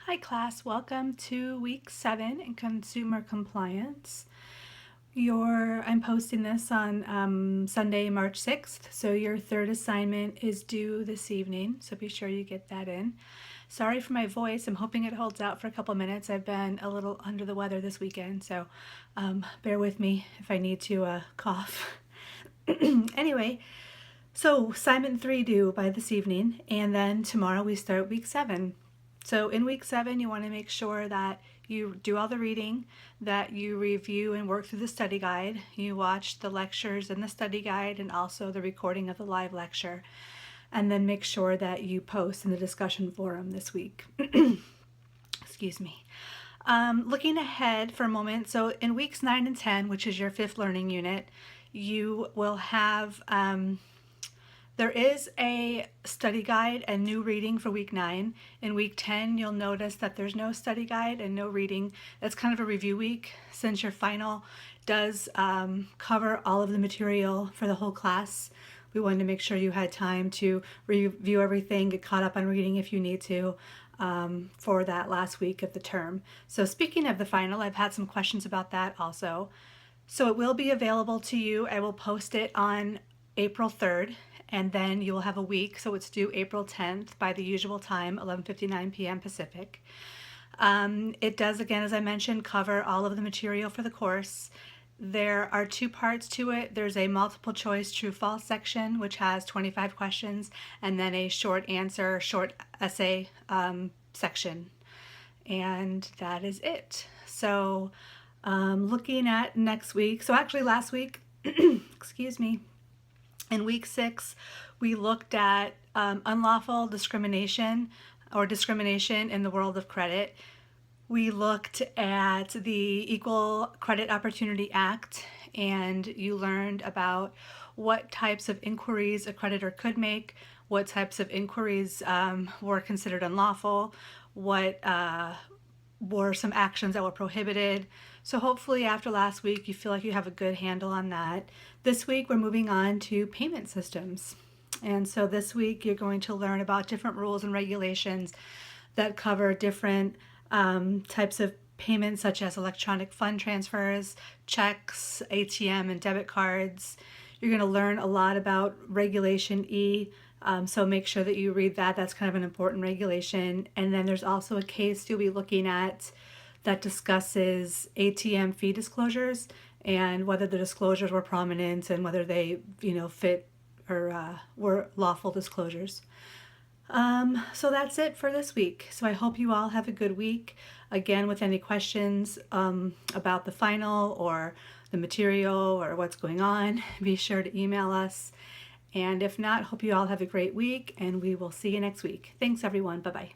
Hi class, welcome to week 7 in consumer compliance. I'm posting this on Sunday, March 6th, so your third assignment is due this evening, so be sure you get that in. Sorry for my voice, I'm hoping it holds out for a couple minutes. I've been a little under the weather this weekend, so bear with me if I need to cough. Anyway, so assignment 3 due by this evening, and then tomorrow we start week 7. So in week 7, you want to make sure that you do all the reading, that you review and work through the study guide, you watch the lectures in the study guide and also the recording of the live lecture, and then make sure that you post in the discussion forum this week. Excuse me. Looking ahead for a moment, so in weeks 9 and 10, which is your 5th learning unit, you will have there is a study guide and new reading for week 9. In week 10, you'll notice that there's no study guide and no reading. That's kind of a review week since your final does cover all of the material for the whole class. We wanted to make sure you had time to review everything, get caught up on reading if you need to for that last week of the term. So speaking of the final, I've had some questions about that also. So it will be available to you. I will post it on April 3rd. And then you will have a week, so it's due April 10th by the usual time, 11:59 p.m. Pacific. It does, again, as I mentioned, cover all of the material for the course. There are 2 parts to it. There's a multiple choice true-false section, which has 25 questions, and then a short answer, short essay section. And that is it. So looking at next week, so actually last week, excuse me, in week 6, we looked at unlawful discrimination or discrimination in the world of credit. We looked at the Equal Credit Opportunity Act, and you learned about what types of inquiries a creditor could make, what types of inquiries were considered unlawful, what were some actions that were prohibited. So hopefully after last week you feel like you have a good handle on that. This week we're moving on to payment systems. And so this week you're going to learn about different rules and regulations that cover different types of payments, such as electronic fund transfers, checks, ATM and debit cards. You're going to learn a lot about Regulation E, so make sure that you read that. That's kind of an important regulation. And then there's also a case you'll be looking at that discusses ATM fee disclosures and whether the disclosures were prominent and whether they, fit or were lawful disclosures. So that's it for this week. So I hope you all have a good week. Again, with any questions about the final or the material or what's going on, be sure to email us. And if not, hope you all have a great week, and we will see you next week. Thanks, everyone. Bye-bye.